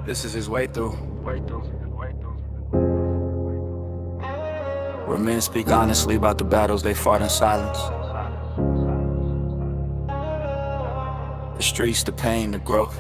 This is his way through. Where men speak honestly about the battles they fought in silence. The streets, the pain, the growth.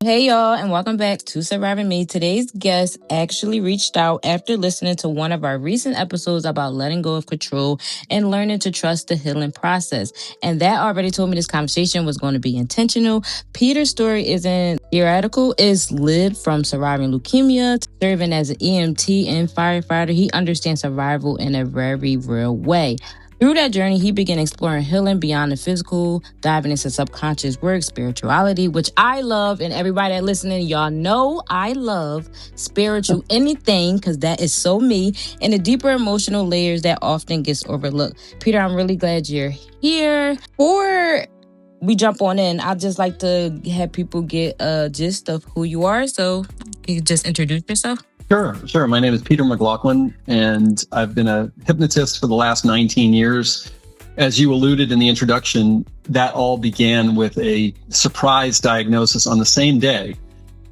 Hey y'all, and welcome back to Surviving Me. Today's guest actually reached out after listening to one of our recent episodes about letting go of control and learning to trust the healing process. And that already told me this conversation was going to be intentional. Peter's story isn't theoretical, it's lived. From surviving leukemia to serving as an EMT and firefighter. He understands survival in a very real way. Through that journey, he began exploring healing beyond the physical, diving into subconscious work, spirituality, which I love. And everybody that listening, y'all know I love spiritual anything, because that is so me, and the deeper emotional layers that often gets overlooked. Peter, I'm really glad you're here. Before we jump on in, I'd just like to have people get a gist of who you are. So you can just introduce yourself. Sure. My name is Peter McLaughlin, and I've been a hypnotist for the last 19 years. As you alluded in the introduction, that all began with a surprise diagnosis on the same day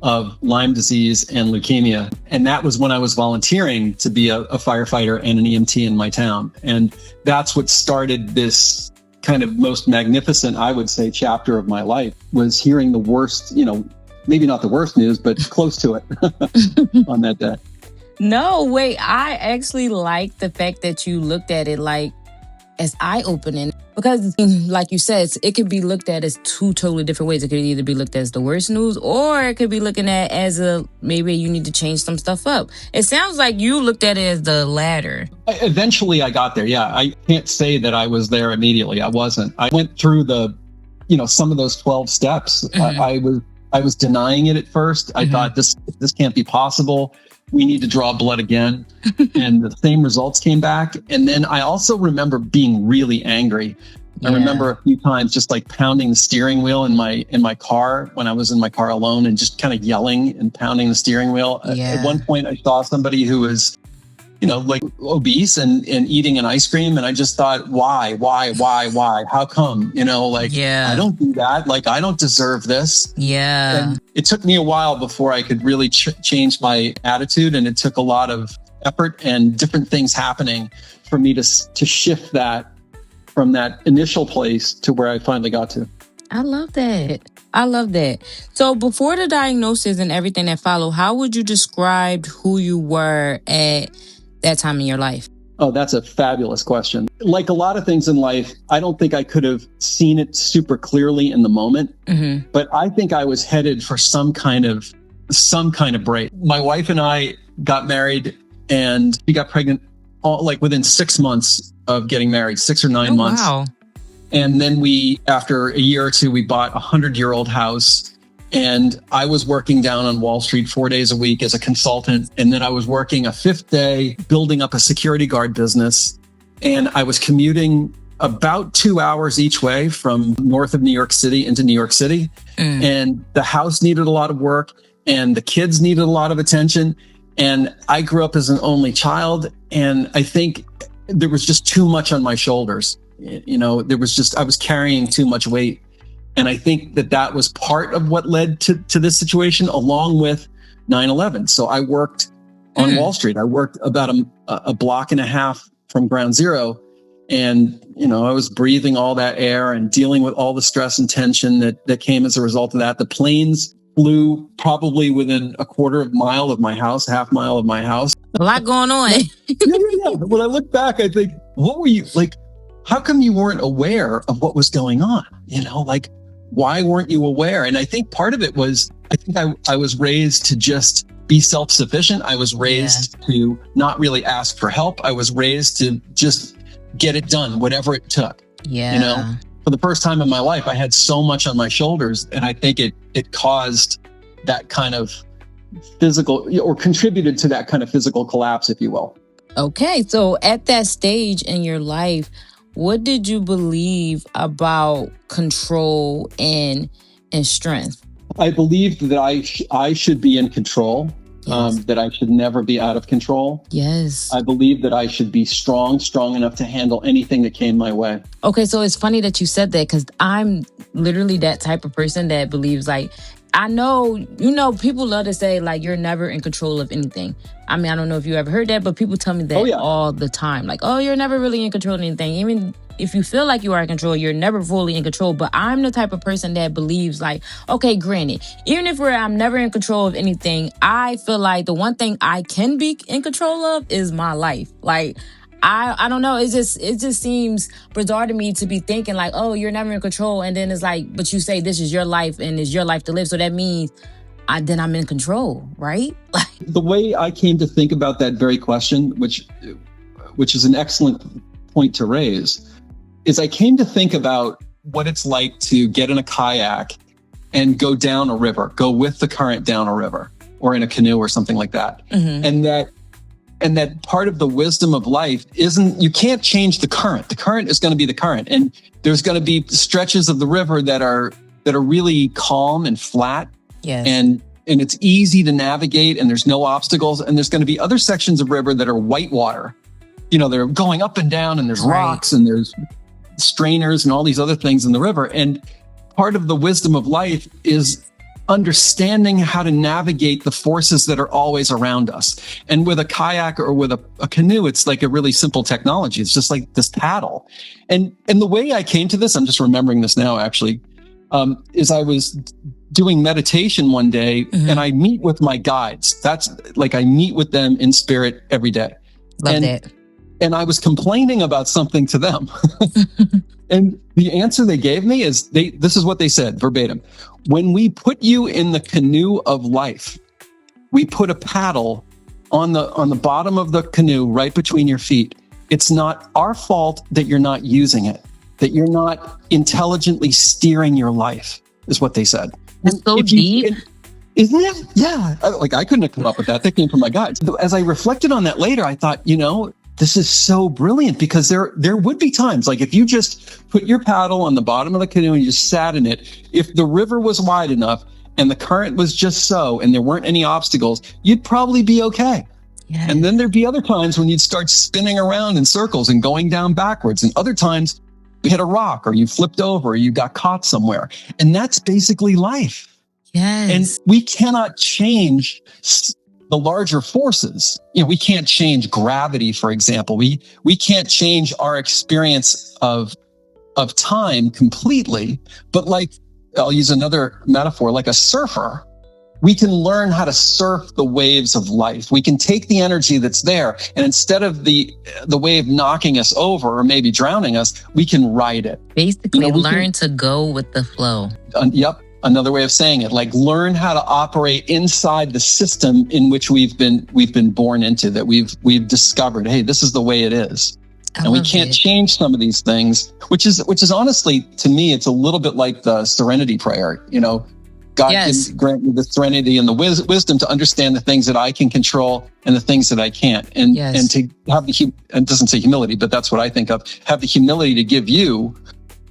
of Lyme disease and leukemia. And that was when I was volunteering to be a firefighter and an EMT in my town. And that's what started this kind of most magnificent, I would say, chapter of my life, was hearing the worst, maybe not the worst news, but close to it on that day. No, wait, I actually like the fact that you looked at it like as eye-opening, because like you said, it could be looked at as two totally different ways. It could either be looked at as the worst news, or it could be looking at as maybe you need to change some stuff up. It sounds like you looked at it as the latter. Eventually I got there. Yeah, I can't say that I was there immediately. I wasn't. I went through some of those 12 steps. Mm-hmm. I was denying it at first. I thought this can't be possible. We need to draw blood again. And the same results came back. And then I also remember being really angry. Yeah. I remember a few times just like pounding the steering wheel in my car when I was in my car alone, and just kind of yelling and pounding the steering wheel. Yeah. At one point I saw somebody who was like obese and eating an ice cream. And I just thought, why? How come? Yeah. I don't do that. Like, I don't deserve this. Yeah. And it took me a while before I could really change my attitude. And it took a lot of effort and different things happening for me to shift that from that initial place to where I finally got to. I love that. So before the diagnosis and everything that followed, how would you describe who you were at that time in your life? Oh, that's a fabulous question. Like a lot of things in life, I don't think I could have seen it super clearly in the moment, but I think I was headed for some kind of break. My wife and I got married, and we got pregnant within 6 months of getting married, 6 or 9 months. Wow. And then after a year or two, we bought a 100-year-old house. And I was working down on Wall Street 4 days a week as a consultant. And then I was working a fifth day building up a security guard business. And I was commuting about 2 hours each way from north of New York City into New York City. And the house needed a lot of work, and the kids needed a lot of attention. And I grew up as an only child. And I think there was just too much on my shoulders. I was carrying too much weight. And I think that was part of what led to this situation, along with 9/11. So I worked on Wall Street. I worked about a block and a half from ground zero. And, I was breathing all that air and dealing with all the stress and tension that came as a result of that. The planes flew probably within a quarter of a mile of my house, half mile of my house. A lot going on. Yeah. When I look back, I think, what were you like? How come you weren't aware of what was going on? Why weren't you aware? And I think part of it was, I was raised to just be self-sufficient. I was raised to not really ask for help. I was raised to just get it done, whatever it took. Yeah. For the first time in my life, I had so much on my shoulders, and I think it caused that kind of physical, or contributed to that kind of physical collapse, if you will. Okay. So at that stage in your life, what did you believe about control and strength? I believed that I should be in control, that I should never be out of control. Yes. I believed that I should be strong enough to handle anything that came my way. Okay, so it's funny that you said that, because I'm literally that type of person that believes I know, people love to say like you're never in control of anything. I mean, I don't know if you ever heard that, but people tell me that all the time. Like, oh, you're never really in control of anything. Even if you feel like you are in control, you're never fully in control. But I'm the type of person that believes like, okay, granted, even if I'm never in control of anything, I feel like the one thing I can be in control of is my life. Like, I don't know. It just seems bizarre to me to be thinking like, oh, you're never in control. And then it's like, but you say this is your life and it's your life to live. So that means then I'm in control, right? The way I came to think about that very question, which is an excellent point to raise, is I came to think about what it's like to get in a kayak and go down a river, go with the current down a river or in a canoe or something like that. Mm-hmm. And that part of the wisdom of life isn't, you can't change the current. The current is going to be the current. And there's going to be stretches of the river that are really calm and flat. Yes. And it's easy to navigate and there's no obstacles. And there's going to be other sections of river that are whitewater. They're going up and down and there's rocks and there's strainers and all these other things in the river. And part of the wisdom of life is understanding how to navigate the forces that are always around us. And with a kayak or with a canoe, it's like a really simple technology. It's just like this paddle. And the way I came to this, I'm just remembering this now actually, is I was doing meditation one day and I meet with my guides. That's like, I meet with them in spirit every day. Love that. And I was complaining about something to them. And the answer they gave me is this is what they said verbatim. When we put you in the canoe of life, we put a paddle on the bottom of the canoe right between your feet. It's not our fault that you're not using it, that you're not intelligently steering your life, is what they said. That's so deep. Isn't it? Yeah. Like I couldn't have come up with that. That came from my guides. As I reflected on that later, I thought, this is so brilliant because there would be times like if you just put your paddle on the bottom of the canoe and you just sat in it, if the river was wide enough and the current was just so, and there weren't any obstacles, you'd probably be okay. Yes. And then there'd be other times when you'd start spinning around in circles and going down backwards. And other times you hit a rock or you flipped over or you got caught somewhere. And that's basically life. Yes. And we cannot change the larger forces. We can't change gravity, for example. We can't change our experience of time completely. But like, I'll use another metaphor, like a surfer, we can learn how to surf the waves of life. We can take the energy that's there, and instead of the wave knocking us over or maybe drowning us, we can ride it. Basically, learn to go with the flow. Yep. Another way of saying it, like learn how to operate inside the system in which we've been born into, that we've discovered, hey, this is the way it is. And we can't change some of these things, which is honestly, to me, it's a little bit like the serenity prayer. God can grant me the serenity and the wisdom to understand the things that I can control and the things that I can't. And to have it doesn't say humility, but that's what I think of, have the humility to give you,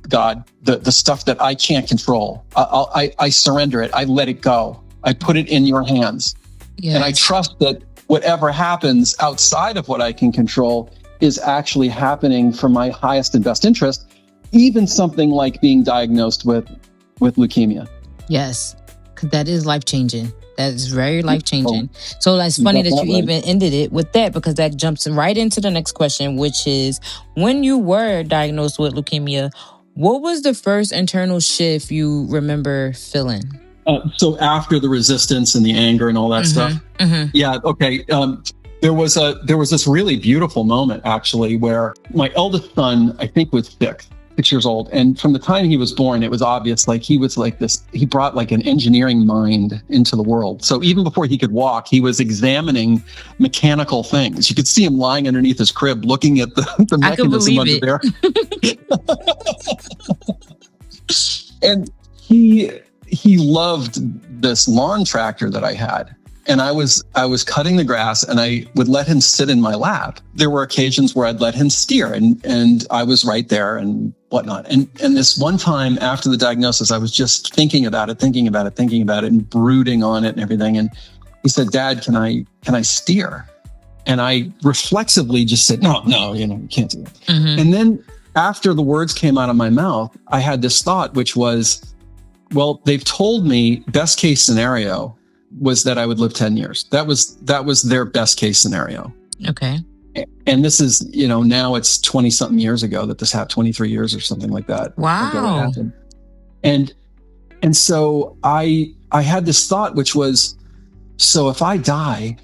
God, the stuff that I can't control. I surrender it. I let it go. I put it in your hands. Yes. And I trust that whatever happens outside of what I can control is actually happening for my highest and best interest, even something like being diagnosed with leukemia. Yes, because that is life-changing. That is very life-changing. So that's funny that you even ended it with that, because that jumps right into the next question, which is, when you were diagnosed with leukemia, what was the first internal shift you remember feeling? So after the resistance and the anger and all that stuff. Mm-hmm. Yeah. Okay. There was this really beautiful moment actually where my eldest son, I think, was 6 years old. And from the time he was born, it was obvious, like he was like this, he brought like an engineering mind into the world. So even before he could walk, he was examining mechanical things. You could see him lying underneath his crib, looking at the mechanism under there. And he loved this lawn tractor that I had. And I was cutting the grass and I would let him sit in my lap. There were occasions where I'd let him steer and I was right there and whatnot. And this one time after the diagnosis, I was just thinking about it and brooding on it and everything. And he said, "Dad, can I steer?" And I reflexively just said, no, you can't do it. Mm-hmm. And then after the words came out of my mouth, I had this thought, which was, Well, they've told me best case scenario was that I would live 10 years. That was their best case scenario. Okay. And this is, now it's 20 something years ago that this happened, 23 years or something like that. Wow. Ago it happened. And so I had this thought, which was, so if I die,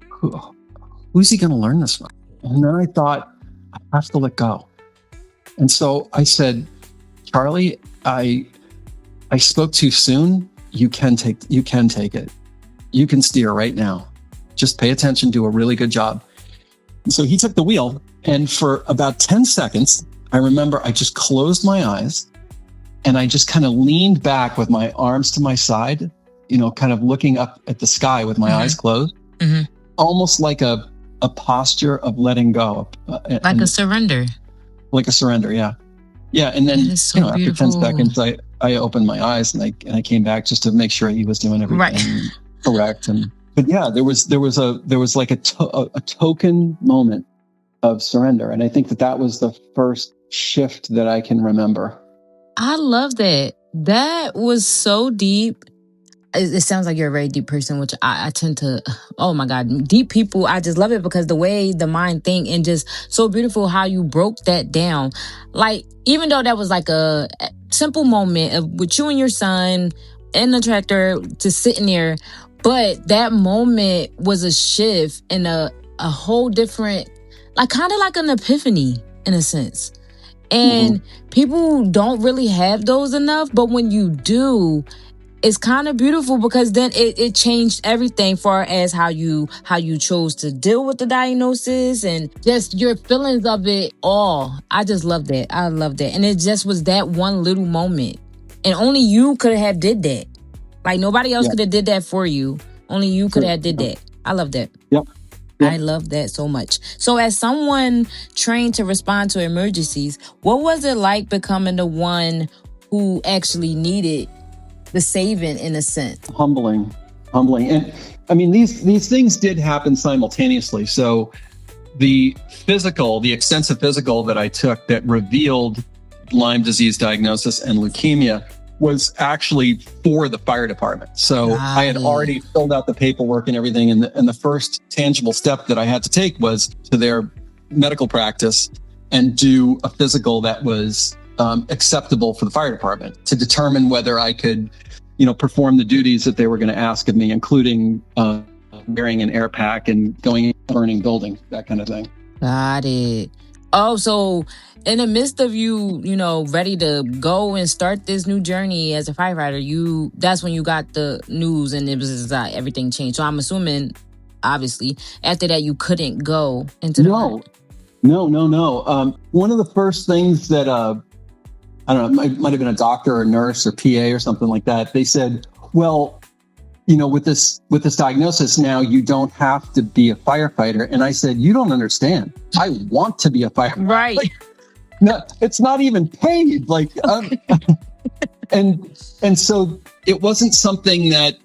who's he going to learn this from? And then I thought, I have to let go. And so I said, Charlie, I spoke too soon. You can take it. You can steer right now. Just pay attention, do a really good job. And so he took the wheel, and for about 10 seconds, I remember I just closed my eyes and I just kind of leaned back with my arms to my side, kind of looking up at the sky with my eyes closed, almost like a posture of letting go. Like a surrender. Like a surrender, yeah. Yeah, and then, so after 10 seconds, I opened my eyes and I came back just to make sure he was doing everything correct. But yeah, there was like a token moment of surrender. And I think that was the first shift that I can remember. I love that. That was so deep. It sounds like you're a very deep person, which I tend to, oh my God, deep people. I just love it because the way the mind think, and just so beautiful how you broke that down. Like, even though that was like a simple moment with you and your son in the tractor just sitting there, but that moment was a shift and a whole different, like kind of like an epiphany in a sense. And people don't really have those enough, but when you do, it's kind of beautiful because then it changed everything far as how you chose to deal with the diagnosis and just your feelings of it all. I just love that. I love that. And it just was that one little moment. And only you could have did that. Like nobody else could have did that for you. Only you could have did that. I love that. Yep. I love that so much. So as someone trained to respond to emergencies, what was it like becoming the one who actually needed the saving in a sense? Humbling. And I mean, these things did happen simultaneously. So the extensive physical that I took that revealed Lyme disease diagnosis and leukemia was actually for the fire department. So I had already filled out the paperwork and everything. And the first tangible step that I had to take was to their medical practice and do a physical that was acceptable for the fire department to determine whether I could, perform the duties that they were going to ask of me, including wearing an air pack and going in a burning building, that kind of thing. Got it. Oh, so in the midst of you, ready to go and start this new journey as a firefighter, that's when you got the news and it was everything changed. So I'm assuming, obviously, after that, you couldn't go into the No. One of the first things that, I don't know, it might have been a doctor or a nurse or PA or something like that. They said, well, with this diagnosis now, you don't have to be a firefighter. And I said, you don't understand. I want to be a firefighter. Right. Like, no, it's not even paid. Like, and so it wasn't something that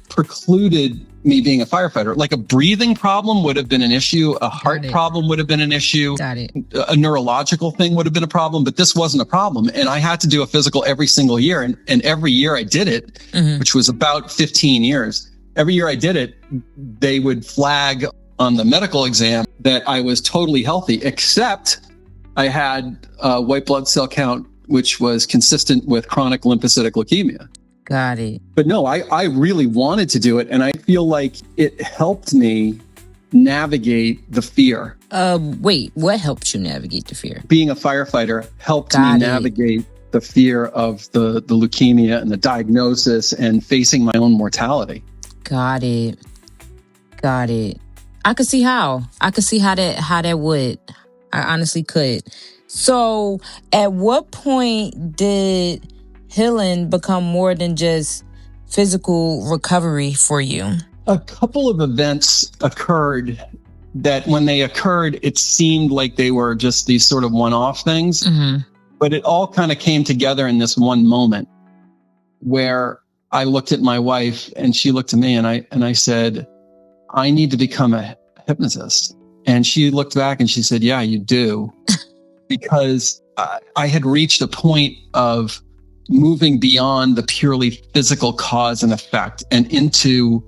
precluded me being a firefighter. Like a breathing problem would have been an issue. A heart problem would have been an issue. Got it. A neurological thing would have been a problem, but this wasn't a problem. And I had to do a physical every single year. And every year I did it, which was about 15 years. Every year I did it, they would flag on the medical exam that I was totally healthy, except I had a white blood cell count, which was consistent with chronic lymphocytic leukemia. Got it. But no, I really wanted to do it. And I feel like it helped me navigate the fear. Wait, what helped you navigate the fear? Being a firefighter helped me navigate the fear of the leukemia and the diagnosis and facing my own mortality. Got it. I could see how that would. I honestly could. So at what point did healing become more than just physical recovery for you? A couple of events occurred that when they occurred, it seemed like they were just these sort of one-off things, but it all kind of came together in this one moment where I looked at my wife and she looked at me and I said, I need to become a hypnotist. And she looked back and she said, yeah, you do. Because I had reached a point of moving beyond the purely physical cause and effect and into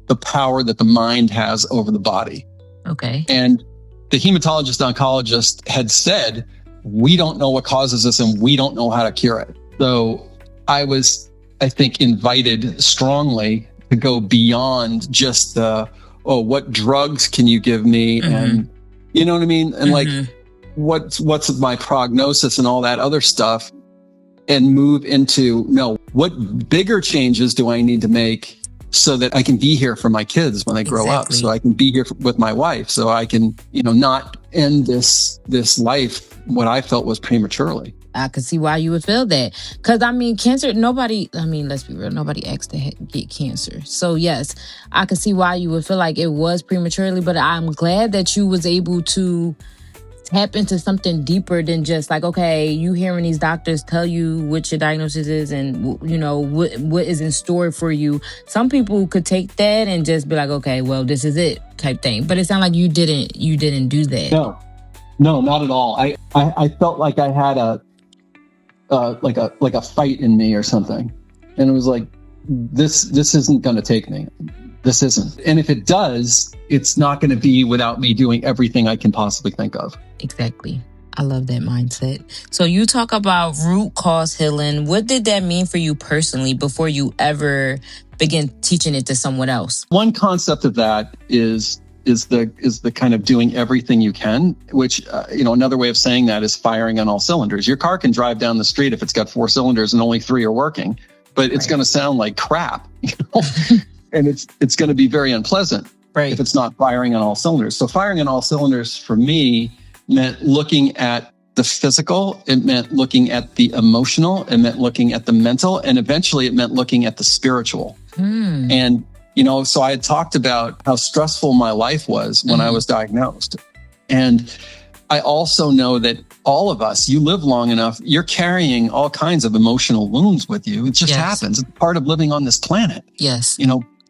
the power that the mind has over the body. Okay. And the hematologist oncologist had said, we don't know what causes this and we don't know how to cure it. So I was, I think, invited strongly to go beyond just the, oh, what drugs can you give me? Mm-hmm. And you know what I mean? And like, what's my prognosis and all that other stuff, and move into, no, what bigger changes do I need to make so that I can be here for my kids when they grow up, so I can be here with my wife, so I can, not end this life, what I felt was prematurely. I could see why you would feel that. Because, cancer, let's be real, nobody asked to get cancer. So, yes, I could see why you would feel like it was prematurely, but I'm glad that you was able to tap into something deeper than just like, okay, you hearing these doctors tell you what your diagnosis is and, what is in store for you. Some people could take that and just be like, okay, well, this is it type thing. But it sounded like you didn't do that. No, not at all. I felt like I had a fight in me or something. And it was like, this isn't going to take me. This isn't. And if it does, it's not going to be without me doing everything I can possibly think of. Exactly. I love that mindset. So you talk about root cause healing. What did that mean for you personally before you ever begin teaching it to someone else? One concept of that is the kind of doing everything you can, which, another way of saying that is firing on all cylinders. Your car can drive down the street if it's got 4 cylinders and only 3 are working, but it's going to sound like crap, and it's going to be very unpleasant if it's not firing on all cylinders. So firing on all cylinders for me meant looking at the physical, it meant looking at the emotional, it meant looking at the mental, and eventually it meant looking at the spiritual. And so I had talked about how stressful my life was when I was diagnosed. And I also know that all of us, you live long enough, you're carrying all kinds of emotional wounds with you. It just happens. It's part of living on this planet. Yes.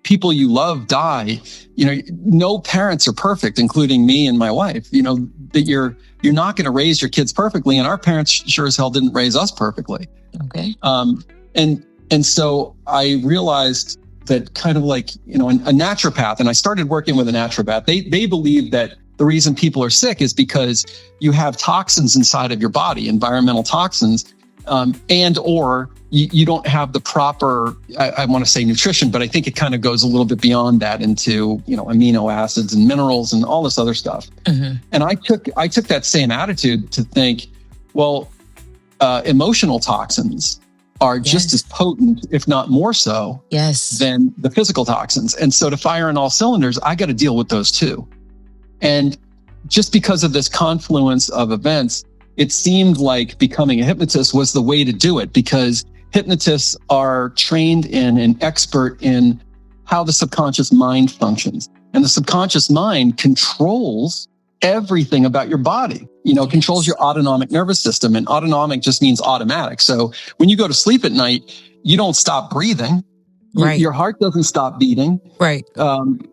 People you love die. No parents are perfect, including me and my wife. That you're not going to raise your kids perfectly. And our parents sure as hell didn't raise us perfectly. Okay. And so I realized that kind of like, a naturopath, and I started working with a naturopath. They believe that the reason people are sick is because you have toxins inside of your body, environmental toxins, or you don't have the proper, I want to say nutrition, but I think it kind of goes a little bit beyond that into, amino acids and minerals and all this other stuff. And I took that same attitude to think, well, emotional toxins are just as potent, if not more so, than the physical toxins. And so to fire on all cylinders, I got to deal with those too. And just because of this confluence of events, it seemed like becoming a hypnotist was the way to do it, because hypnotists are trained in and expert in how the subconscious mind functions. And the subconscious mind controls everything about your body, controls your autonomic nervous system. And autonomic just means automatic. So when you go to sleep at night, you don't stop breathing. Your heart doesn't stop beating. Right.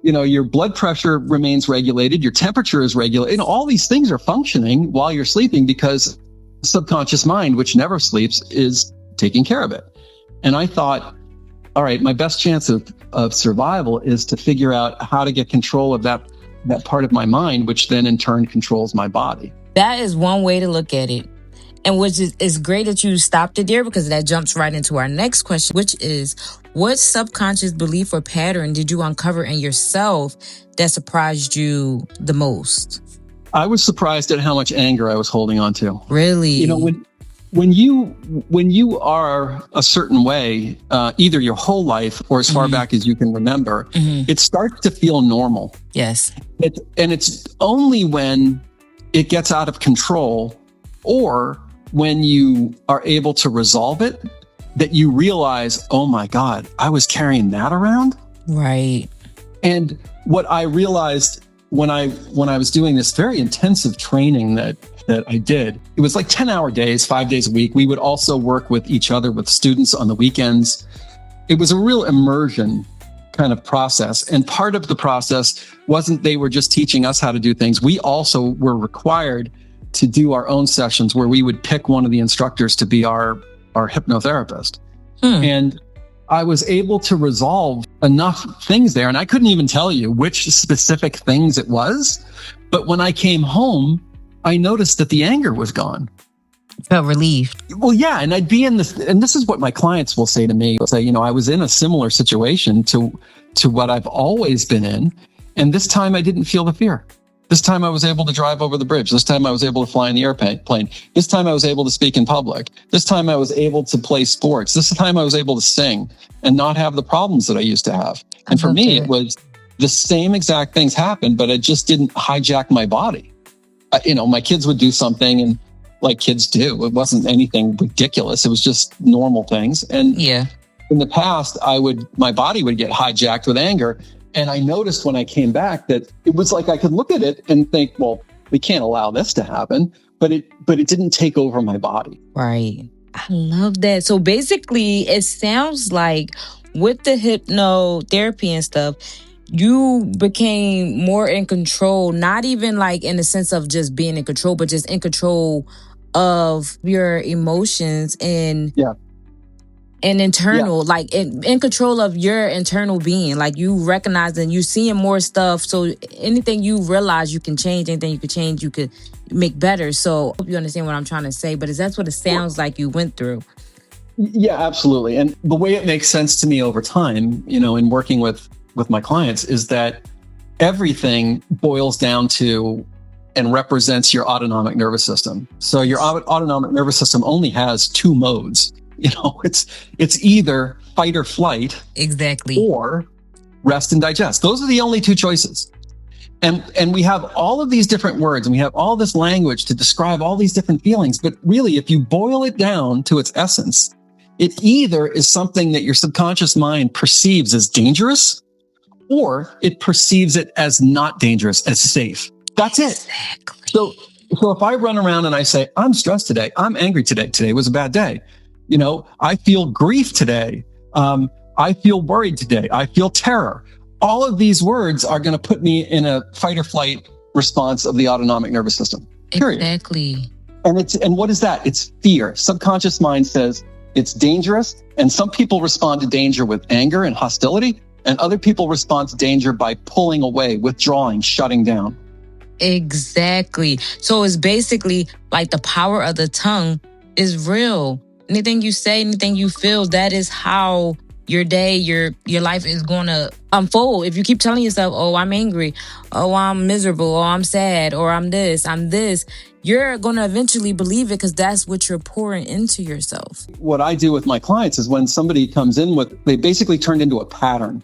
Your blood pressure remains regulated. Your temperature is regulated. All these things are functioning while you're sleeping because the subconscious mind, which never sleeps, is taking care of it. And I thought, all right, my best chance of survival is to figure out how to get control of that part of my mind, which then in turn controls my body. That is one way to look at it. And which is great that you stopped it there, because that jumps right into our next question, which is, what subconscious belief or pattern did you uncover in yourself that surprised you the most? I was surprised at how much anger I was holding on to. Really? When you are a certain way, either your whole life or as far back as you can remember, it starts to feel normal. Yes. And it's only when it gets out of control or when you are able to resolve it that you realize, oh my God, I was carrying that around. Right. And what I realized when I was doing this very intensive training that I did, it was like 10-hour days, 5 days a week. We would also work with each other, with students on the weekends. It was a real immersion kind of process. And part of the process wasn't they were just teaching us how to do things. We also were required to do our own sessions where we would pick one of the instructors to be our our hypnotherapist. And I was able to resolve enough things there. And I couldn't even tell you which specific things it was. But when I came home, I noticed that the anger was gone. Felt relieved. Well, yeah. And I'd be in this, and this is what my clients will say to me. They'll say, I was in a similar situation to what I've always been in. And this time I didn't feel the fear. This time I was able to drive over the bridge. This time I was able to fly in the airplane. This time I was able to speak in public. This time I was able to play sports. This time I was able to sing and not have the problems that I used to have. And for me, it was the same exact things happened, but it just didn't hijack my body. My kids would do something, and like kids do, it wasn't anything ridiculous. It was just normal things. And in the past, my body would get hijacked with anger. And I noticed when I came back that it was like I could look at it and think, well, we can't allow this to happen. But it didn't take over my body. Right. I love that. So basically, it sounds like with the hypnotherapy and stuff, you became more in control, not even like in the sense of just being in control, but just in control of your emotions and internal, like in control of your internal being. Like you recognize and you seeing more stuff. So anything you realize you can change, anything you could change, you could make better. So I hope you understand what I'm trying to say, but that's what it sounds like you went through. Yeah, absolutely. And the way it makes sense to me over time, in working with my clients, is that everything boils down to and represents your autonomic nervous system. So your autonomic nervous system only has two modes. It's either fight or flight, exactly, or rest and digest. Those are the only two choices. And we have all of these different words, and we have all this language to describe all these different feelings. But really, if you boil it down to its essence, it either is something that your subconscious mind perceives as dangerous, or it perceives it as not dangerous, as safe. That's it. So if I run around and I say, I'm stressed today, I'm angry today, today was a bad day. I feel grief today. I feel worried today. I feel terror. All of these words are going to put me in a fight or flight response of the autonomic nervous system. Period. Exactly. And what is that? It's fear. Subconscious mind says it's dangerous. And some people respond to danger with anger and hostility. And other people respond to danger by pulling away, withdrawing, shutting down. Exactly. So it's basically like the power of the tongue is real. Anything you say, anything you feel, that is how your day, your life is going to unfold. If you keep telling yourself, oh, I'm angry, oh, I'm miserable, oh, I'm sad, or I'm this, you're going to eventually believe it because that's what you're pouring into yourself. What I do with my clients is when somebody comes in they basically turned into a pattern.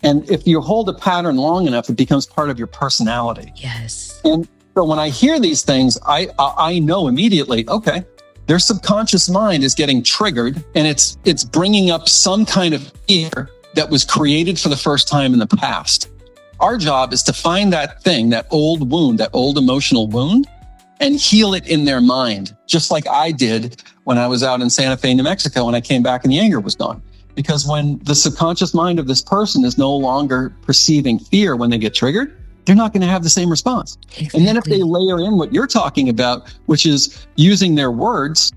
And if you hold a pattern long enough, it becomes part of your personality. Yes. And so when I hear these things, I know immediately, okay, their subconscious mind is getting triggered, and it's bringing up some kind of fear that was created for the first time in the past. Our job is to find that thing, that old wound, that old emotional wound, and heal it in their mind, just like I did when I was out in Santa Fe, New Mexico, and I came back and the anger was gone. Because when the subconscious mind of this person is no longer perceiving fear when they get triggered, they're not going to have the same response. Exactly. And then if they layer in what you're talking about, which is using their words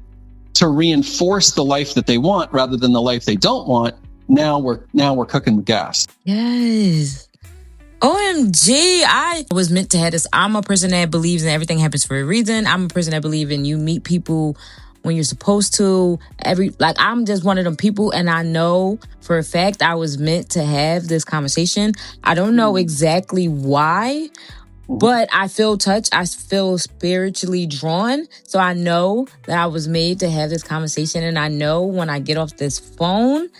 to reinforce the life that they want rather than the life they don't want, now we're cooking with gas. Yes. OMG, I was meant to have this. I'm a person that believes in everything happens for a reason. I'm a person that believes in you meet people when you're supposed to. I'm just one of them people, and I know for a fact I was meant to have this conversation. I don't know exactly why, but I feel touched. I feel spiritually drawn. So I know that I was made to have this conversation, and I know when I get off this phone,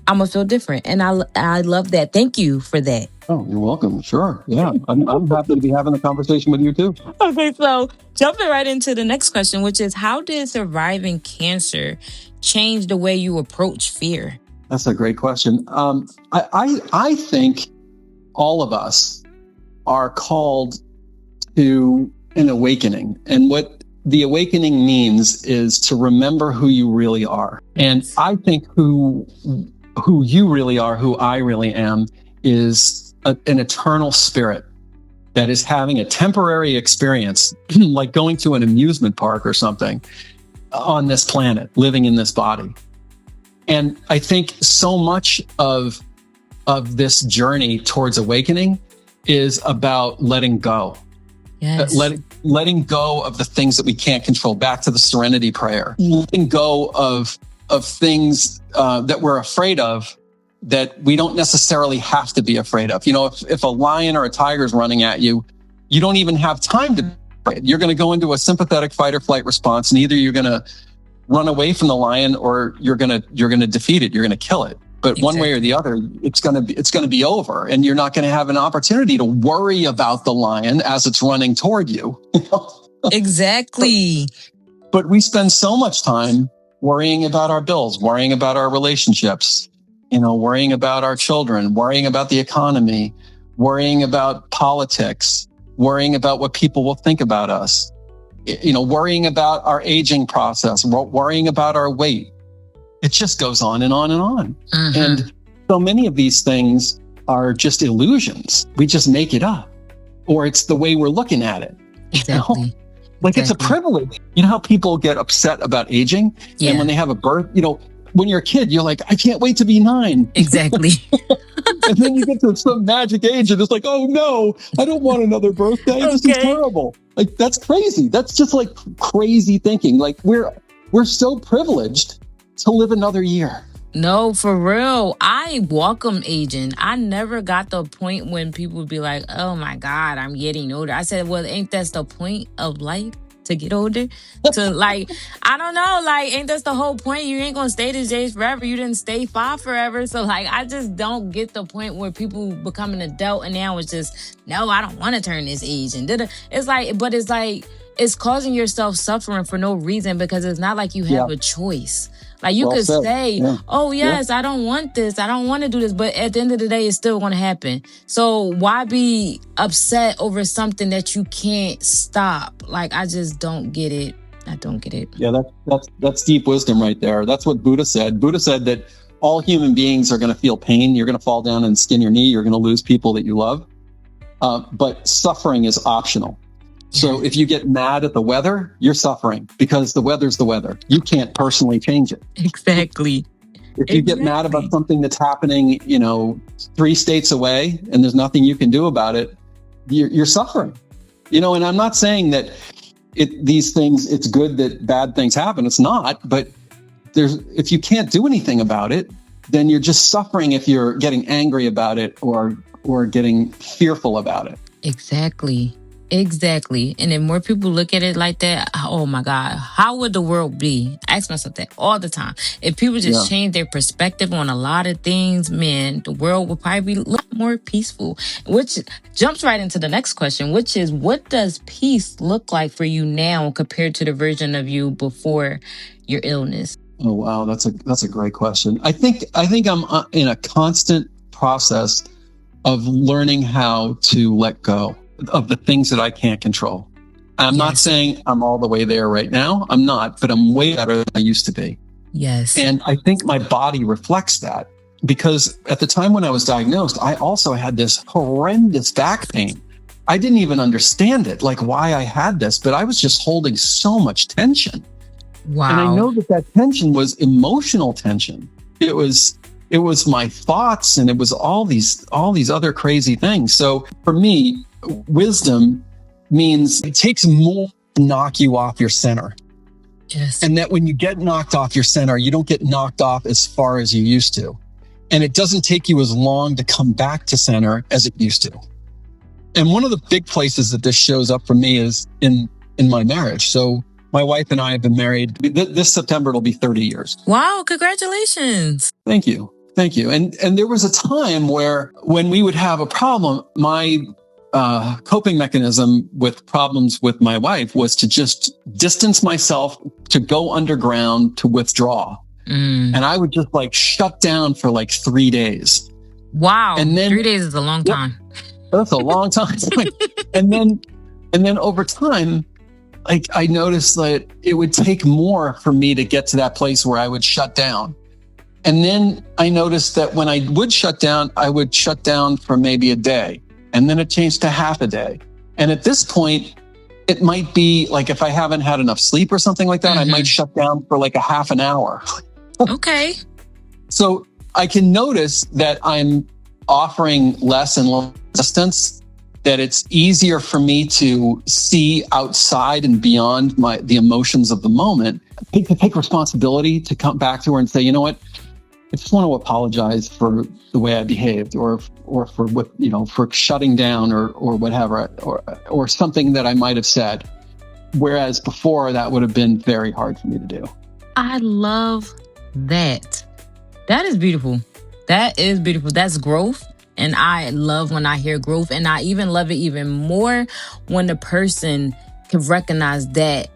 I'm going to feel different. And I love that. Thank you for that. Oh, you're welcome. Sure. Yeah. I'm happy to be having a conversation with you too. Okay. So jumping right into the next question, which is, how did surviving cancer change the way you approach fear? That's a great question. I think all of us are called to an awakening. And what the awakening means is to remember who you really are. And I think who you really are, who I really am, is an eternal spirit that is having a temporary experience, like going to an amusement park or something. on this planet, living in this body. And I think so much of this journey towards awakening is about letting go. Yes. Letting go of the things that we can't control. Back to the serenity prayer. Letting go of things that we're afraid of, that we don't necessarily have to be afraid of. You know, if a lion or a tiger is running at you, you don't even have time to be afraid. You're going to go into a sympathetic fight or flight response, and either you're going to run away from the lion or you're going to defeat it. You're going to kill it. But one way or the other, it's going to be over, and you're not going to have an opportunity to worry about the lion as it's running toward you. Exactly. But we spend so much time worrying about our bills, worrying about our relationships, worrying about our children, worrying about the economy, worrying about politics, worrying about what people will think about us, worrying about our aging process, worrying about our weight. It just goes on and on and on. Mm-hmm. And so many of these things are just illusions. We just make it up, or it's the way we're looking at it. Exactly. Like it's a privilege. You know how people get upset about aging? Yeah. And when they have a birth, when you're a kid, you're like, I can't wait to be 9. Exactly. And then you get to some magic age and it's like, oh no, I don't want another birthday. This is terrible. Like, that's crazy. That's just like crazy thinking. Like we're so privileged to live another year. No, for real. I welcome aging. I never got the point when people would be like, oh my God, I'm getting older. I said, well, ain't that the point of life? To get older? To I don't know, ain't that the whole point? You ain't gonna stay this age forever. You didn't stay 5 forever. So I just don't get the point where people become an adult and now it's just, no, I don't want to turn this age. And it's causing yourself suffering for no reason, because it's not like you have a choice. You could say, oh, yes, I don't want this. I don't want to do this. But at the end of the day, it's still going to happen. So why be upset over something that you can't stop? I just don't get it. I don't get it. Yeah, that's deep wisdom right there. That's what Buddha said. Buddha said that all human beings are going to feel pain. You're going to fall down and skin your knee. You're going to lose people that you love. But suffering is optional. So if you get mad at the weather, you're suffering, because the weather's the weather. You can't personally change it. Exactly. If you get mad about something that's happening, 3 states away and there's nothing you can do about it, you're suffering. And I'm not saying that these things, it's good that bad things happen. It's not. But if you can't do anything about it, then you're just suffering if you're getting angry about it or getting fearful about it. Exactly. And if more people look at it like that, oh my God, how would the world be? I ask myself that all the time. If people just change their perspective on a lot of things, man, the world would probably be a lot more peaceful. Which jumps right into the next question, which is, what does peace look like for you now compared to the version of you before your illness? Oh, wow. That's a great question. I think I'm in a constant process of learning how to let go of the things that I can't control. I'm not saying I'm all the way there right now. I'm not, but I'm way better than I used to be. Yes. And I think my body reflects that, because at the time when I was diagnosed, I also had this horrendous back pain. I didn't even understand it, why I had this, but I was just holding so much tension. Wow. And I know that tension was emotional tension. It was my thoughts, and it was all these other crazy things. So for me, wisdom means it takes more to knock you off your center. Yes. And that when you get knocked off your center, you don't get knocked off as far as you used to. And it doesn't take you as long to come back to center as it used to. And one of the big places that this shows up for me is in my marriage. So my wife and I have been married. This September, it'll be 30 years. Wow. Congratulations. Thank you. And there was a time when we would have a problem, my coping mechanism with problems with my wife was to just distance myself, to go underground, to withdraw. And I would just shut down for 3 days. Wow. And then 3 days is a long time. That's a long time. and then over time, I noticed that it would take more for me to get to that place where I would shut down. And then I noticed that when I would shut down, I would shut down for maybe a day. And then it changed to half a day. And at this point, It might be like if I haven't had enough sleep or something like that, I might shut down for like a half an hour. Okay. So I can notice that I'm offering less and less resistance, that it's easier for me to see outside and beyond the emotions of the moment, to take responsibility, to come back to her and say, you know what, I just want to apologize for the way I behaved, or for what, for shutting down or whatever, or something that I might have said. Whereas before, that would have been very hard for me to do. I love that. That is beautiful. That is beautiful. That's growth. And I love when I hear growth. And I even love it even more when the person can recognize that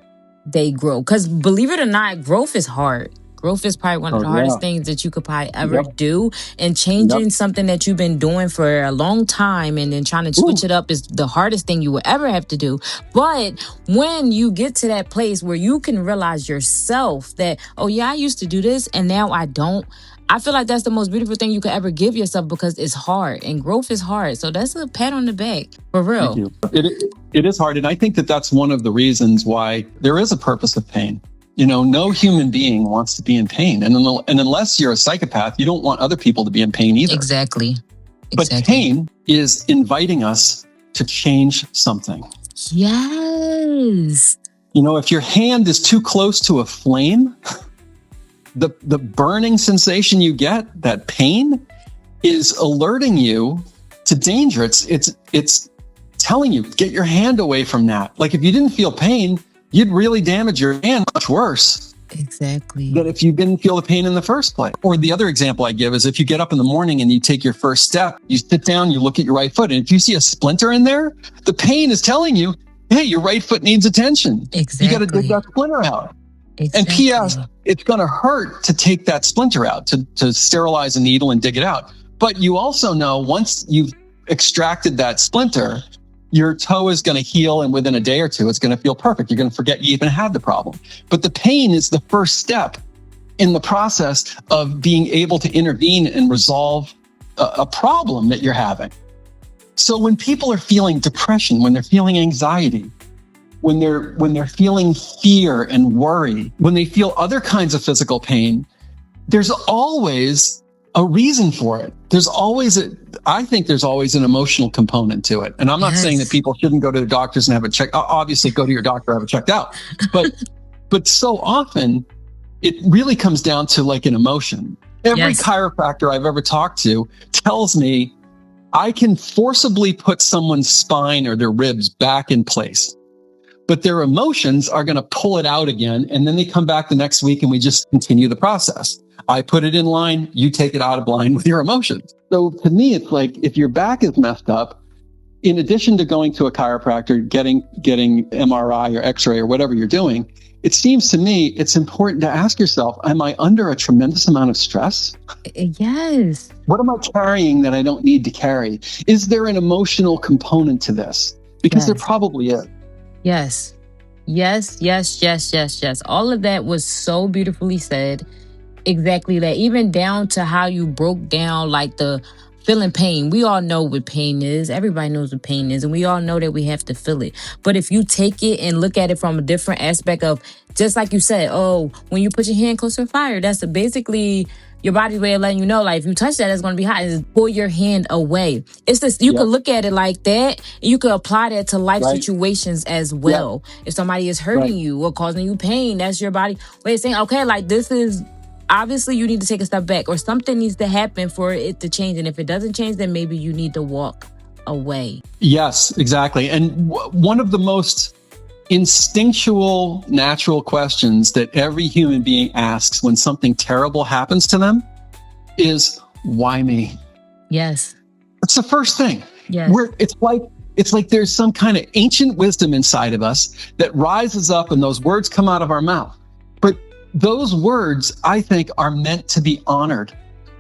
they grow. Because believe it or not, growth is hard. Growth is probably one of the hardest things that you could probably ever do. And changing something that you've been doing for a long time and then trying to switch it up is the hardest thing you will ever have to do. But when you get to that place where you can realize yourself that, oh yeah, I used to do this and now I don't. I feel like that's the most beautiful thing you could ever give yourself, because it's hard and growth is hard. So that's a pat on the back, for real. Thank you. It is hard. And I think that that's one of the reasons why there is a purpose of pain. No human being wants to be in pain. And unless you're a psychopath, you don't want other people to be in pain either. Exactly. But pain is inviting us to change something. Yes. If your hand is too close to a flame, the burning sensation you get, that pain, is alerting you to danger. It's telling you, get your hand away from that. Like if you didn't feel pain, you'd really damage your hand much worse. Exactly. Than if you didn't feel the pain in the first place. Or the other example I give is if you get up in the morning and you take your first step, you sit down, you look at your right foot, and if you see a splinter in there, the pain is telling you, hey, your right foot needs attention. Exactly. You got to dig that splinter out. Exactly. And P.S., it's going to hurt to take that splinter out, to sterilize a needle and dig it out. But you also know once you've extracted that splinter, your toe is going to heal, and within a day or two, it's going to feel perfect. You're going to forget you even had the problem. But the pain is the first step in the process of being able to intervene and resolve a problem that you're having. So when people are feeling depression, when they're feeling anxiety, when they're feeling fear and worry, when they feel other kinds of physical pain, there's always a reason for it. I think there's always an emotional component to it. And I'm not saying that people shouldn't go to the doctors and have it checked. Obviously, go to your doctor, have it checked out. But so often, it really comes down to like an emotion. Every chiropractor I've ever talked to tells me I can forcibly put someone's spine or their ribs back in place, but their emotions are going to pull it out again. And then they come back the next week and we just continue the process. I put it in line, you take it out of line with your emotions. So to me, it's like if your back is messed up, in addition to going to a chiropractor, getting MRI or X-ray or whatever you're doing, it seems to me it's important to ask yourself, am I under a tremendous amount of stress? Yes. What am I carrying that I don't need to carry? Is there an emotional component to this? Because there probably is. Yes. All of that was so beautifully said. Exactly that. Even down to how you broke down like the feeling pain. We all know what pain is. Everybody knows what pain is. And we all know that we have to feel it. But if you take it and look at it from a different aspect of, just like you said, when you put your hand close to a fire, that's basically your body's way of letting you know, like, if you touch that, it's going to be hot. Just pull your hand away. It's this, you can look at it like that. And you can apply that to life situations as well. If somebody is hurting you or causing you pain, that's your body way of saying, okay, like this is, obviously you need to take a step back or something needs to happen for it to change. And if it doesn't change, then maybe you need to walk away. Yes, exactly. And one of the most instinctual, natural questions that every human being asks when something terrible happens to them is, why me? Yes. That's the first thing. Yes. It's like there's some kind of ancient wisdom inside of us that rises up and those words come out of our mouth. But those words, I think, are meant to be honored,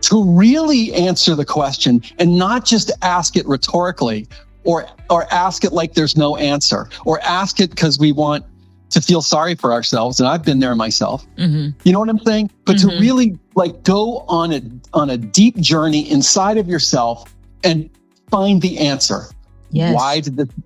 to really answer the question and not just ask it rhetorically or ask it like there's no answer, or ask it because we want to feel sorry for ourselves. And I've been there myself. Mm-hmm. You know what I'm saying? But to really like go on a deep journey inside of yourself and find the answer. Yes.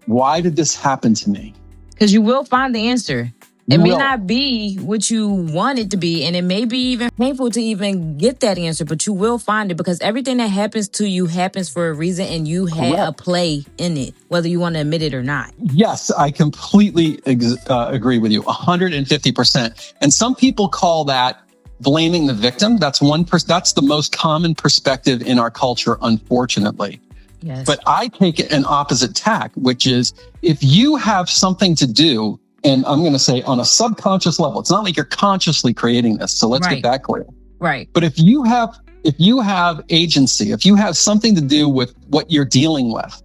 Why did this happen to me? Because you will find the answer. It You may will. not be what you want it to be, and it may be even painful to even get that answer, but you will find it because everything that happens to you happens for a reason, and you had a play in it, whether you want to admit it or not. Yes, I completely agree with you, 150%. And some people call that blaming the victim. That's that's the most common perspective in our culture, unfortunately. Yes. But I take an opposite tack, which is if you have something to do, and I'm going to say on a subconscious level, it's not like you're consciously creating this. So let's get that clear. Right. But if you have agency, if you have something to do with what you're dealing with,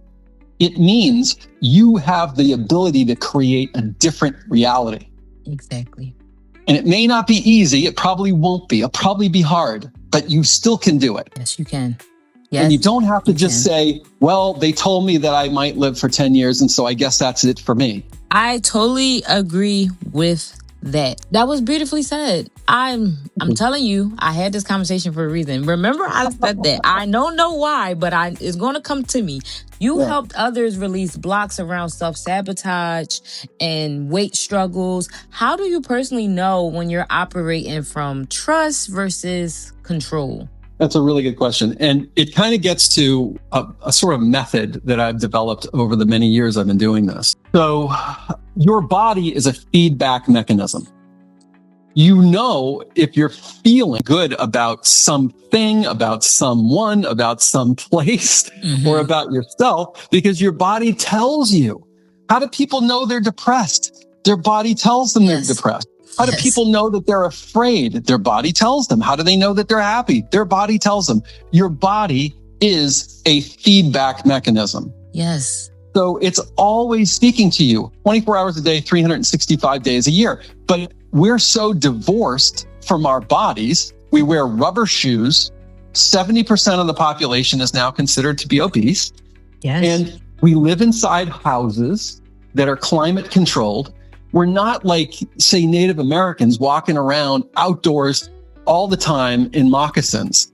it means you have the ability to create a different reality. Exactly. And it may not be easy. It probably won't be. It'll probably be hard, but you still can do it. Yes, you can. Yes, and you don't have to just say, well, they told me that I might live for 10 years, and so I guess that's it for me. I totally agree with that. That was beautifully said. I'm telling you, I had this conversation for a reason. Remember, I said that. I don't know why, but it's going to come to me. You helped others release blocks around self-sabotage and weight struggles. How do you personally know when you're operating from trust versus control? That's a really good question. And it kind of gets to a sort of method that I've developed over the many years I've been doing this. So your body is a feedback mechanism. You know if you're feeling good about something, about someone, about some place, or about yourself, because your body tells you. How do people know they're depressed? Their body tells them they're depressed. How do people know that they're afraid? Their body tells them. How do they know that they're happy? Their body tells them. Your body is a feedback mechanism. Yes. So it's always speaking to you 24 hours a day, 365 days a year. But we're so divorced from our bodies. We wear rubber shoes. 70% of the population is now considered to be obese. Yes. And we live inside houses that are climate controlled. We're not like, say, Native Americans walking around outdoors all the time in moccasins,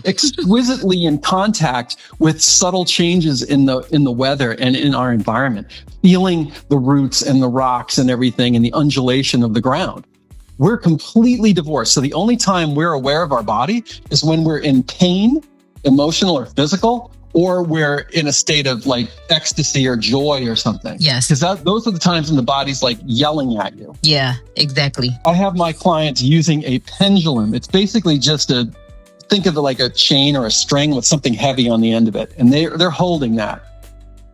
exquisitely in contact with subtle changes in the weather and in our environment, feeling the roots and the rocks and everything and the undulation of the ground. We're completely divorced. So the only time we're aware of our body is when we're in pain, emotional or physical, or we're in a state of like ecstasy or joy or something. Yes. Because those are the times when the body's like yelling at you. Yeah, exactly. I have my clients using a pendulum. It's basically just think of it like a chain or a string with something heavy on the end of it. And they're holding that.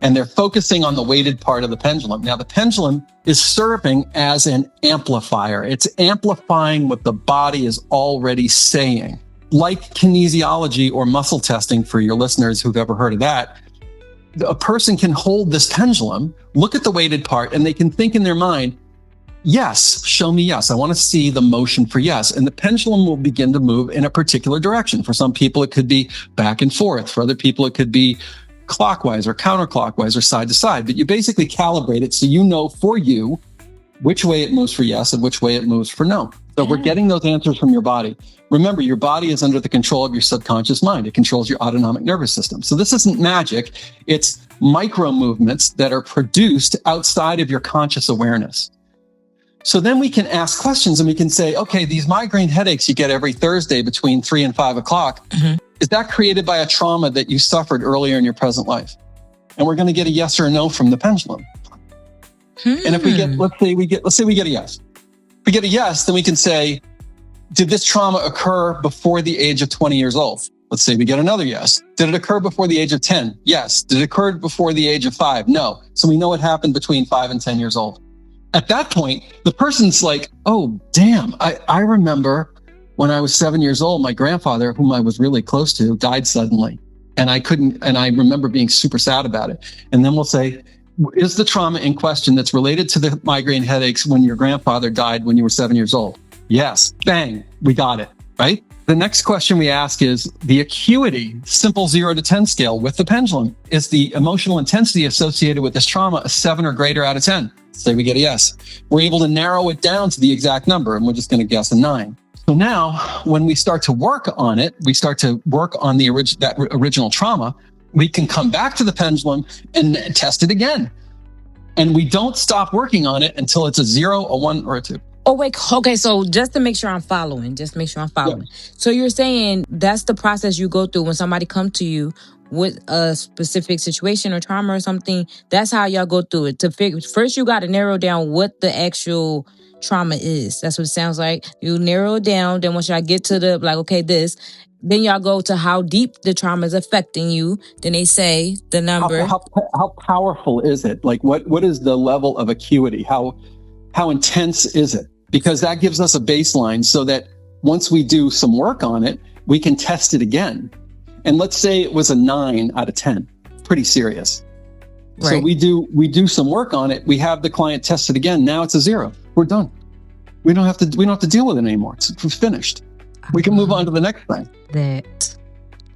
And they're focusing on the weighted part of the pendulum. Now, the pendulum is serving as an amplifier. It's amplifying what the body is already saying. Like kinesiology or muscle testing for your listeners who've ever heard of that, a person can hold this pendulum, look at the weighted part, and they can think in their mind, yes, show me yes. I want to see the motion for yes. And the pendulum will begin to move in a particular direction. For some people, it could be back and forth. For other people, it could be clockwise or counterclockwise or side to side. But you basically calibrate it so you know for you which way it moves for yes and which way it moves for no. So we're getting those answers from your body. Remember, your body is under the control of your subconscious mind. It controls your autonomic nervous system. So this isn't magic. It's micro movements that are produced outside of your conscious awareness. So then we can ask questions and we can say, okay, these migraine headaches you get every Thursday between 3 and 5 o'clock, is that created by a trauma that you suffered earlier in your present life? And we're going to get a yes or a no from the pendulum. And if we get, let's say we get a yes. If we get a yes, then we can say, did this trauma occur before the age of 20 years old? Let's say we get another yes. Did it occur before the age of 10? Yes. Did it occur before the age of 5? No. So we know it happened between 5 and 10 years old. At that point, the person's like, oh, damn, I remember when I was 7 years old, my grandfather, whom I was really close to, died suddenly. And I remember being super sad about it. And then we'll say, is the trauma in question that's related to the migraine headaches when your grandfather died when you were 7 years old? Yes. Bang. We got it. Right? The next question we ask is the acuity, simple 0 to 10 scale with the pendulum. Is the emotional intensity associated with this trauma a 7 or greater out of 10? Say we get a yes. We're able to narrow it down to the exact number, and we're just going to guess a 9. So now when we start to work on it, we start to work on that original trauma, we can come back to the pendulum and test it again. And we don't stop working on it until it's a 0, a 1, or a 2. Oh, wait. Okay. So just to make sure I'm following. So you're saying that's the process you go through when somebody come to you with a specific situation or trauma or something. That's how y'all go through it. To figure first, you got to narrow down what the actual trauma is. That's what it sounds like. You narrow it down. Then once y'all get to the okay, this. Then y'all go to how deep the trauma is affecting you. Then they say the number. How powerful is it? Like what is the level of acuity? How intense is it? Because that gives us a baseline so that once we do some work on it, we can test it again. And let's say it was a 9 out of 10, pretty serious. Right. So we do some work on it. We have the client test it again. Now it's a 0. We're done. We don't have to deal with it anymore. It's finished. We can move on to the next thing.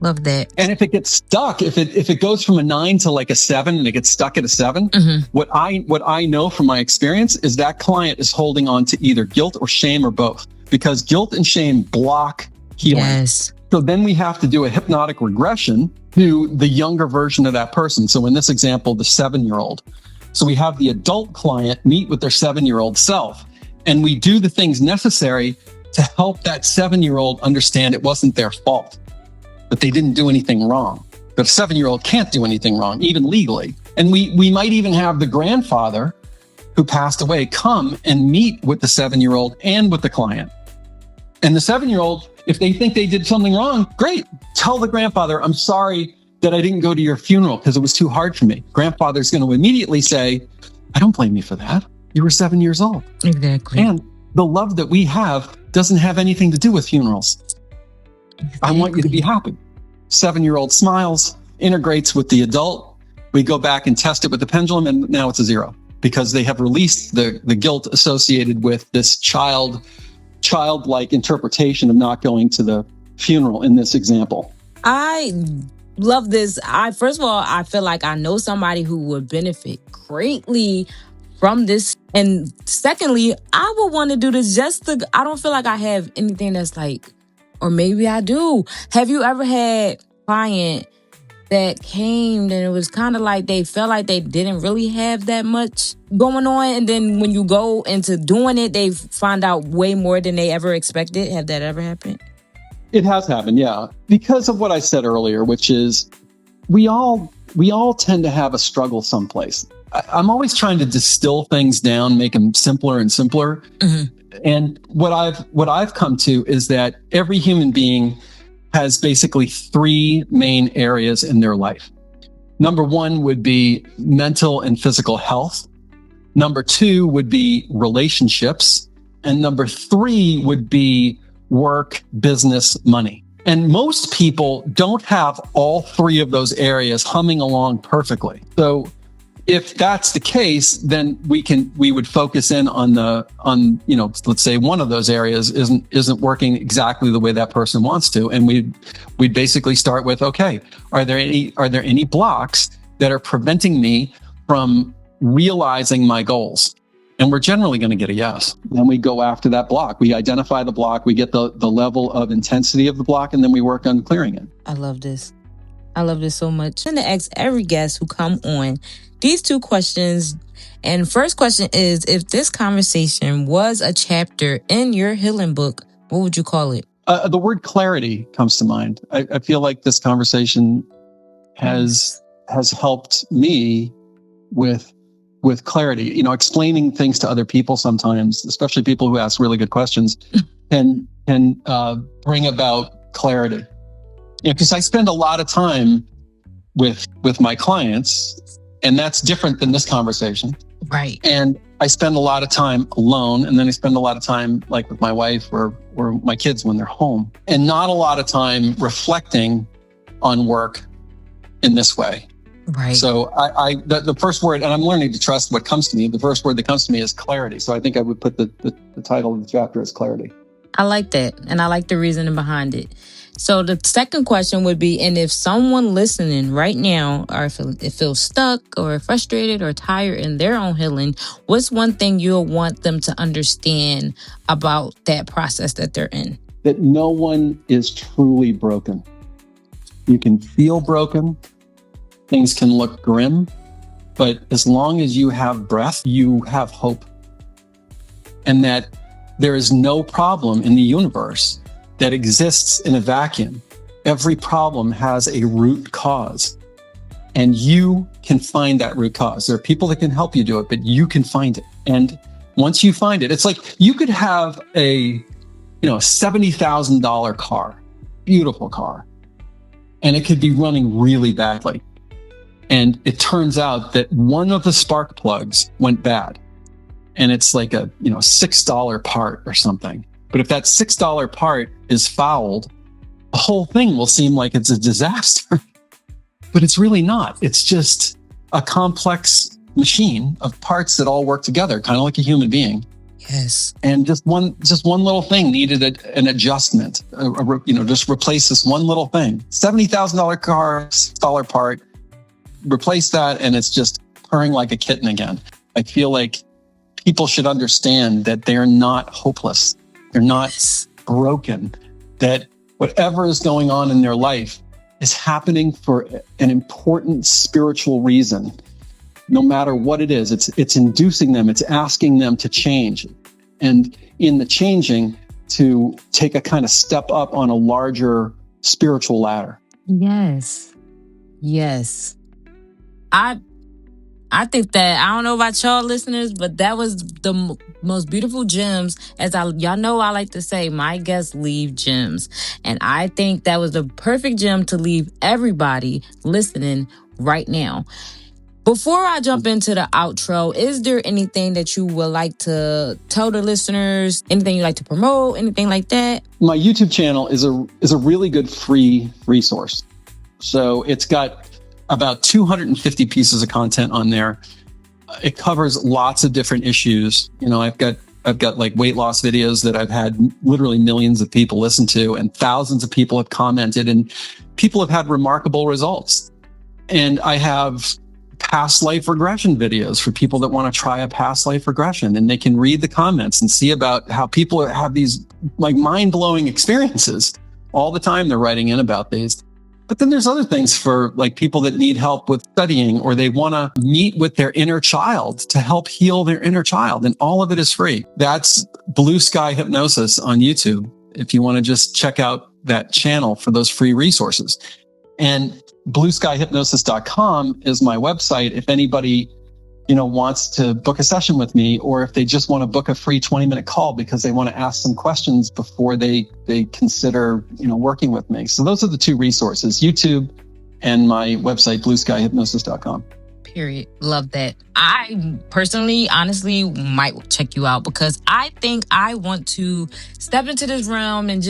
Love that. And if it gets stuck, if it goes from a 9 to like a 7 and it gets stuck at a 7, what I know from my experience is that client is holding on to either guilt or shame or both, because guilt and shame block healing. Yes. So then we have to do a hypnotic regression to the younger version of that person. So in this example, the 7-year-old. So we have the adult client meet with their 7-year-old self, and we do the things necessary to help that 7-year-old understand it wasn't their fault, but they didn't do anything wrong. But a 7-year-old can't do anything wrong, even legally. And we might even have the grandfather who passed away come and meet with the 7-year-old and with the client. And the 7-year-old, if they think they did something wrong, great. Tell the grandfather, I'm sorry that I didn't go to your funeral because it was too hard for me. Grandfather's going to immediately say, I don't blame you for that. You were 7 years old. Exactly. And the love that we have doesn't have anything to do with funerals. Exactly. I want you to be happy. 7-year-old smiles, integrates with the adult. We go back and test it with the pendulum, and now it's a 0 because they have released the guilt associated with this childlike interpretation of not going to the funeral in this example. I love this. First of all, I feel like I know somebody who would benefit greatly from this. And secondly, I would want to do this I don't feel like I have anything that's like, or maybe I do. Have you ever had a client that came and it was kind of like they felt like they didn't really have that much going on, and then when you go into doing it, they find out way more than they ever expected? Have that ever happened? It has happened, yeah. Because of what I said earlier, which is we all tend to have a struggle someplace. I'm always trying to distill things down, make them simpler and simpler. And what I've come to is that every human being has basically 3 main areas in their life. Number 1 would be mental and physical health. Number 2 would be relationships. And number 3 would be work, business, money. And most people don't have all 3 of those areas humming along perfectly. So if that's the case, then we would focus in on let's say one of those areas isn't working exactly the way that person wants to, and we'd basically start with, okay, are there any blocks that are preventing me from realizing my goals? And we're generally going to get a yes. Then we go after that block. We identify the block, we get the level of intensity of the block, and then we work on clearing it. I love this so much. I'm going to ask every guest who come on these 2 questions. And first question is, if this conversation was a chapter in your healing book, what would you call it? The word clarity comes to mind. I feel like this conversation has helped me with clarity. Explaining things to other people sometimes, especially people who ask really good questions, can bring about clarity. Because I spend a lot of time with my clients, and that's different than this conversation. Right. And I spend a lot of time alone, and then I spend a lot of time like with my wife or my kids when they're home, and not a lot of time reflecting on work in this way. Right. So the first word, and I'm learning to trust what comes to me, the first word that comes to me is clarity. So I think I would put the title of the chapter as clarity. I like that. And I like the reasoning behind it. So the second question would be, and if someone listening right now or it feels stuck or frustrated or tired in their own healing, what's one thing you'll want them to understand about that process that they're in? That no one is truly broken. You can feel broken. Things can look grim, But as long as you have breath, you have hope. And that there is no problem in the universe that exists in a vacuum. Every problem has a root cause. And you can find that root cause. There are people that can help you do it, but you can find it. And once you find it, it's like you could have a $70,000 car, beautiful car, and it could be running really badly. And it turns out that one of the spark plugs went bad. And it's like a $6 part or something. But if that $6 part is fouled, the whole thing will seem like it's a disaster. But it's really not. It's just a complex machine of parts that all work together, kind of like a human being. Yes. And just one little thing needed an adjustment. Just replace this one little thing. $70,000 car, $6 part. Replace that, and it's just purring like a kitten again. I feel like people should understand that they're not hopeless. They're not broken. That whatever is going on in their life is happening for an important spiritual reason. No matter what it is, it's inducing them, it's asking them to change. And in the changing, to take a kind of step up on a larger spiritual ladder. Yes. Yes. I think that, I don't know about y'all listeners, but that was the most beautiful gems. Y'all know, I like to say, my guests leave gems. And I think that was the perfect gem to leave everybody listening right now. Before I jump into the outro, is there anything that you would like to tell the listeners? Anything you like to promote? Anything like that? My YouTube channel is a really good free resource. So it's got about 250 pieces of content on there. It covers lots of different issues. I've got like weight loss videos that I've had literally millions of people listen to, and thousands of people have commented, and people have had remarkable results. And I have past life regression videos for people that want to try a past life regression, and they can read the comments and see about how people have these like mind-blowing experiences all the time. They're writing in about these. But then there's other things for like people that need help with studying, or they want to meet with their inner child to help heal their inner child. And all of it is free. That's Blue Sky Hypnosis on YouTube, if you want to just check out that channel for those free resources. And blueskyhypnosis.com is my website. If anybody, wants to book a session with me, or if they just want to book a free 20-minute call because they want to ask some questions before they consider, working with me. So those are the two resources, YouTube and my website, blueskyhypnosis.com. Period. Love that. I personally, honestly, might check you out because I think I want to step into this realm and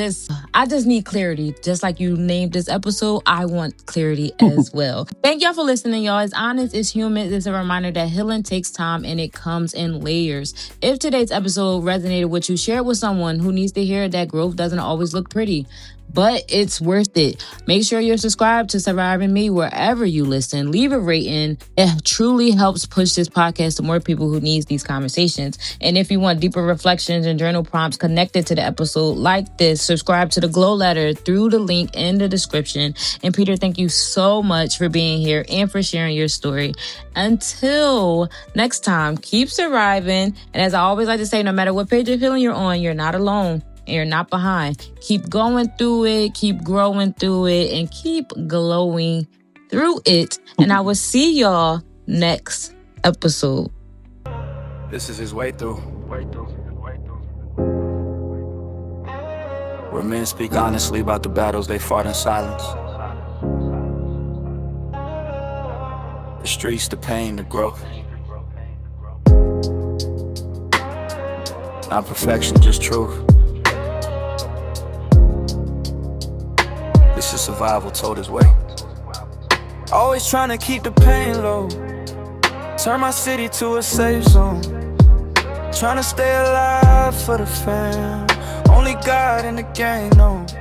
I just need clarity. Just like you named this episode, I want clarity as well. Thank y'all for listening, y'all. It's honest, it's human. It's a reminder that healing takes time and it comes in layers. If today's episode resonated with you, share it with someone who needs to hear that growth doesn't always look pretty, but it's worth it. Make sure you're subscribed to Surviving Me wherever you listen. Leave a rating. It truly helps push this podcast to more people who needs these conversations. And if you want deeper reflections and journal prompts connected to the episode like this, subscribe to the Glow Letter through the link in the description. And Peter, thank you so much for being here and for sharing your story. Until next time, keep surviving. And as I always like to say, no matter what page of healing you're on, you're not alone. And you're not behind. Keep going through it, keep growing through it, and keep glowing through it. And I will see y'all next episode. This is his way through. Where men speak honestly about the battles they fought in silence. The streets, the pain, the growth. Not perfection, just truth. This is survival told his way. Always trying to keep the pain low. Turn my city to a safe zone. Trying to stay alive for the fam. Only God in the game knows.